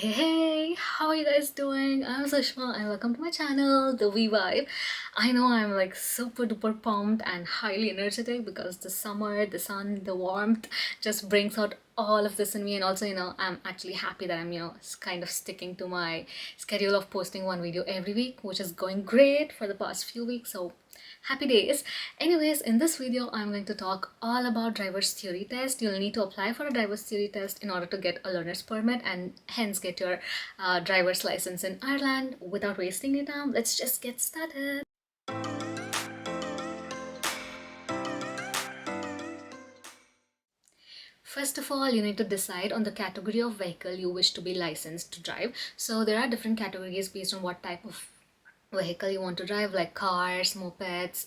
Hey, how are you guys doing? I'm Sushma and welcome to my channel, The V Vibe. I know I'm like super duper pumped and highly energetic because the summer, the sun, the warmth just brings out all of this in me. And also, I'm actually happy that I'm, kind of sticking to my schedule of posting one video every week, which is going great for the past few weeks. So happy days. Anyways, in this video I'm going to talk all about driver's theory test. You'll need to apply for a driver's theory test in order to get a learner's permit and hence get your driver's license in Ireland. Without wasting any time, let's just get started. First of all, you need to decide on the category of vehicle you wish to be licensed to drive. So there are different categories based on what type of vehicle you want to drive, like cars, mopeds,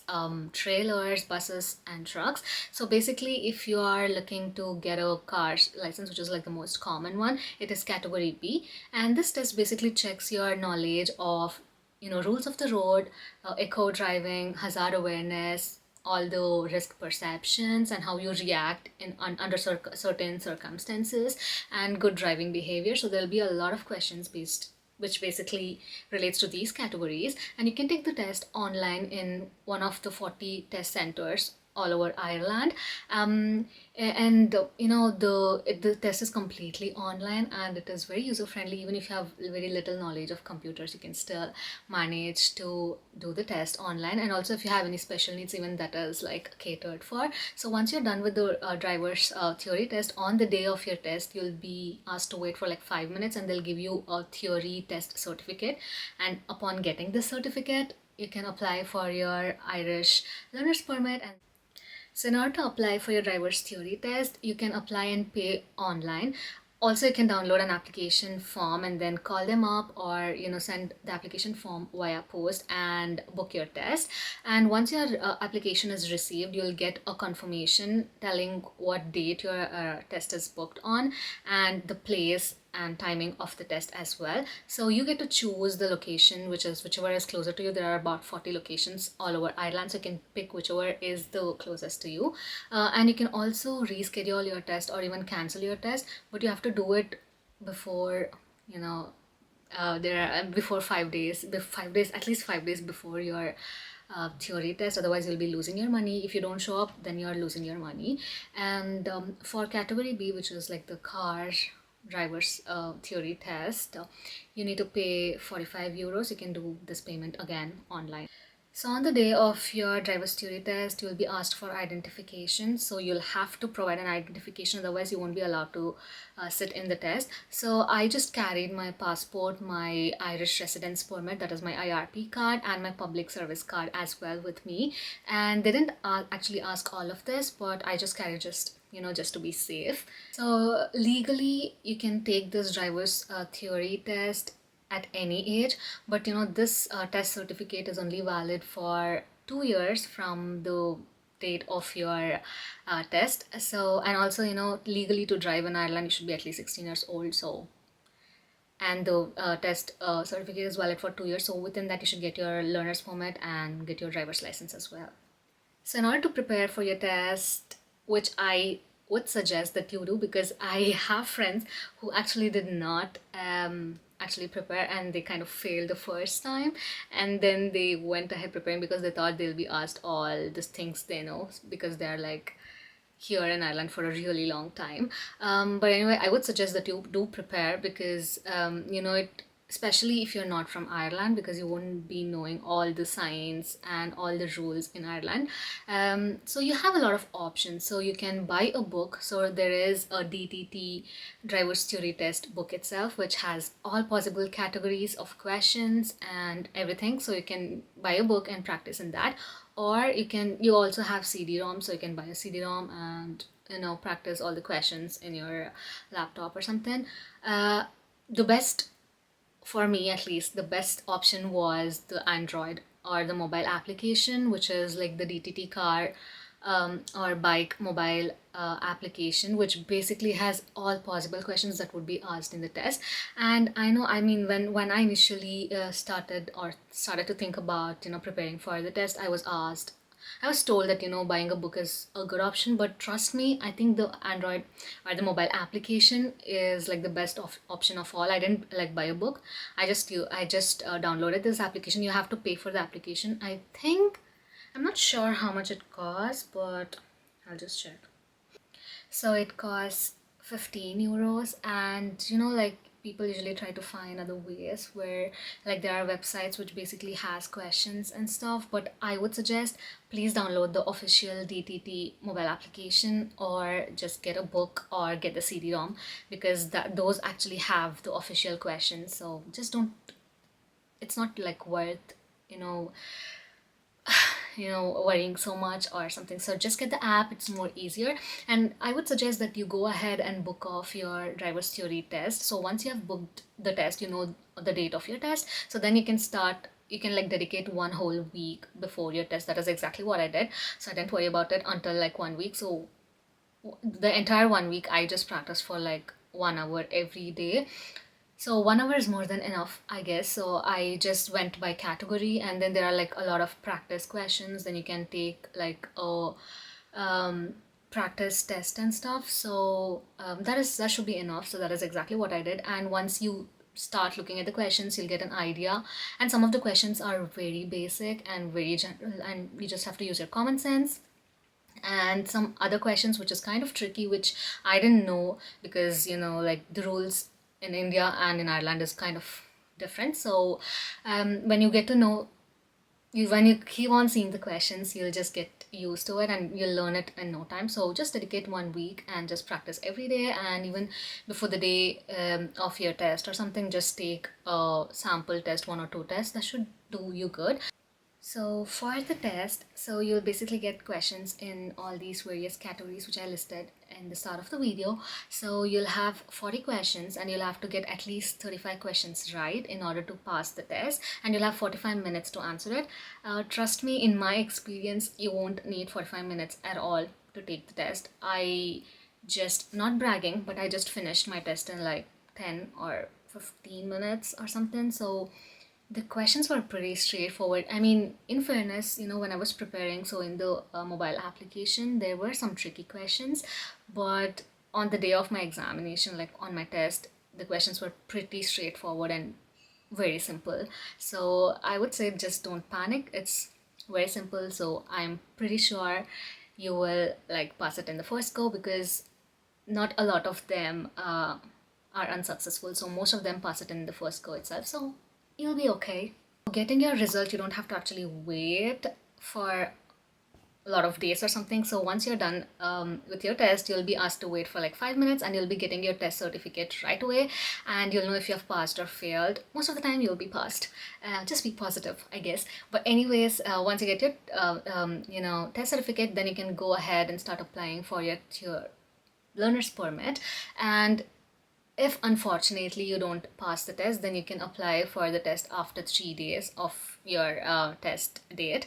trailers, buses and trucks. So basically, if you are looking to get a car license, which is like the most common one, it is category B, and this test basically checks your knowledge of rules of the road, eco driving, hazard awareness, all the risk perceptions and how you react under certain circumstances, and good driving behavior. So there'll be a lot of questions based which basically relates to these categories, and you can take the test online in one of the 40 test centers all over Ireland. And the test is completely online and it is very user friendly. Even if you have very little knowledge of computers, you can still manage to do the test online. And also, if you have any special needs, even that is like catered for. So once you're done with the driver's theory test, on the day of your test you'll be asked to wait for like 5 minutes and they'll give you a theory test certificate. And upon getting the certificate, you can apply for your Irish learner's permit. And so in order to apply for your driver's theory test, you can apply and pay online. Also, you can download an application form and then call them up, or send the application form via post and book your test. And once your application is received, you'll get a confirmation telling what date your test is booked on and the place and timing of the test as well. So you get to choose the location, which is whichever is closer to you. There are about 40 locations all over Ireland, so you can pick whichever is the closest to you. And you can also reschedule your test or even cancel your test, but you have to do it before there are before 5 days, 5 days, at least 5 days before your theory test. Otherwise you'll be losing your money. If you don't show up, then you're losing your money. And for category B, which is like the car driver's theory test, you need to pay 45 euros. You can do this payment again online. So on the day of your driver's theory test, you'll be asked for identification. So you'll have to provide an identification, otherwise you won't be allowed to sit in the test. So I just carried my passport, my Irish residence permit, that is my IRP card, and my public service card as well with me. And they didn't actually ask all of this, but I just carried just to be safe. So legally, you can take this driver's theory test at any age, but this test certificate is only valid for 2 years from the date of your test. So, and also, legally to drive in Ireland you should be at least 16 years old. So, and the test certificate is valid for 2 years, so within that you should get your learner's permit and get your driver's license as well. So in order to prepare for your test, which I would suggest that you do, because I have friends who actually did not actually prepare and they kind of failed the first time, and then they went ahead preparing because they thought they'll be asked all these things they know because they're like here in Ireland for a really long time. But anyway, I would suggest that you do prepare because it, especially if you're not from Ireland, because you won't be knowing all the signs and all the rules in Ireland. So you have a lot of options. So you can buy a book. So there is a DTT driver's theory test book itself, which has all possible categories of questions and everything. So you can buy a book and practice in that, or you also have CD-ROM, so you can buy a CD-ROM and practice all the questions in your laptop or something. The best, for me at least, the best option was the Android or the mobile application, which is like the DTT car or bike mobile application, which basically has all possible questions that would be asked in the test. And I know, I mean, when I initially started to think about preparing for the test, I was asked I was told that, buying a book is a good option, but trust me, I think the Android or the mobile application is like the best option of all. I didn't like buy a book. I just downloaded this application. You have to pay for the application. I think I'm not sure how much it costs, but I'll just check. So it costs 15 euros, and like people usually try to find other ways where like there are websites which basically has questions and stuff, but I would suggest please download the official DTT mobile application or just get a book or get the CD-ROM, because those actually have the official questions. So just don't, it's not like worth, you know, worrying so much or something. So just get the app, it's more easier. And I would suggest that you go ahead and book off your driver's theory test. So once you have booked the test, you know the date of your test, so then you can like dedicate one whole week before your test. That is exactly what I did. So I didn't worry about it until like 1 week. So the entire 1 week I just practiced for like 1 hour every day. So 1 hour is more than enough, I guess. So I just went by category, and then there are like a lot of practice questions. Then you can take like a practice test and stuff. So that should be enough. So that is exactly what I did. And once you start looking at the questions, you'll get an idea. And some of the questions are very basic and very general, and you just have to use your common sense. And some other questions which is kind of tricky, which I didn't know, because like the rules in India and in Ireland is kind of different. So when you get to know, when you keep on seeing the questions, you'll just get used to it and you'll learn it in no time. So just dedicate 1 week and just practice every day, and even before the day of your test or something, just take a sample test, 1 or 2 tests. That should do you good. So for the test, so you'll basically get questions in all these various categories which I listed in the start of the video. So you'll have 40 questions, and you'll have to get at least 35 questions right in order to pass the test, and you'll have 45 minutes to answer it. Trust me, in my experience, you won't need 45 minutes at all to take the test. I just, not bragging, but I just finished my test in like 10 or 15 minutes or something. So the questions were pretty straightforward. I mean, in fairness, when I was preparing, so in the mobile application, there were some tricky questions, but on the day of my examination, like on my test, the questions were pretty straightforward and very simple. So I would say just don't panic. It's very simple. So I'm pretty sure you will like pass it in the first go, because not a lot of them are unsuccessful. So most of them pass it in the first go itself. So you'll be okay. Getting your result, you don't have to actually wait for a lot of days or something. So once you're done with your test, you'll be asked to wait for like 5 minutes, and you'll be getting your test certificate right away, and you'll know if you have passed or failed. Most of the time you'll be passed. Just be positive, I guess. But anyways, once you get your test certificate, then you can go ahead and start applying for your learner's permit. And if unfortunately you don't pass the test, then you can apply for the test after 3 days of your test date.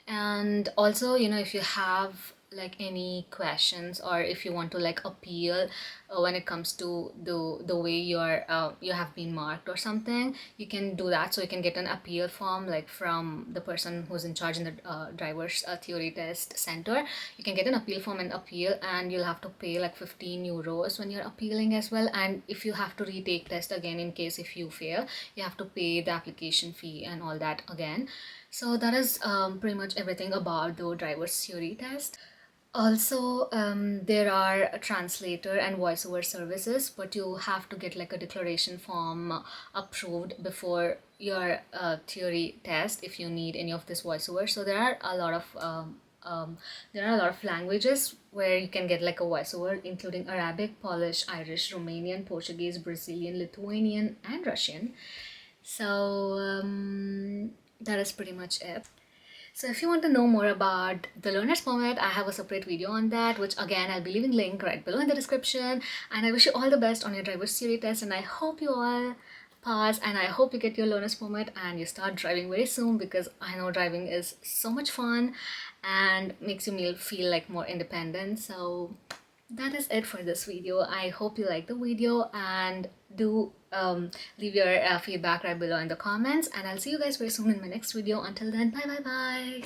And also, if you have like any questions, or if you want to like appeal when it comes to the way you have been marked or something, you can do that. So you can get an appeal form like from the person who's in charge in the driver's theory test center. You can get an appeal form and appeal, and you'll have to pay like 15 euros when you're appealing as well. And if you have to retake test again, in case if you fail, you have to pay the application fee and all that again. So that is pretty much everything about the driver's theory test. Also, there are a translator and voiceover services, but you have to get like a declaration form approved before your theory test if you need any of this voiceover. So there are a lot of languages where you can get like a voiceover, including Arabic, Polish, Irish, Romanian, Portuguese, Brazilian, Lithuanian, and Russian. So that is pretty much it. So if you want to know more about the learner's permit, I have a separate video on that, which again I'll be leaving link right below in the description. And I wish you all the best on your driver's theory test, and I hope you all pass, and I hope you get your learner's permit and you start driving very soon, because I know driving is so much fun and makes you feel like more independent. So that is it for this video. I hope you like the video, and do leave your feedback right below in the comments, and I'll see you guys very soon in my next video. Until then, bye bye bye.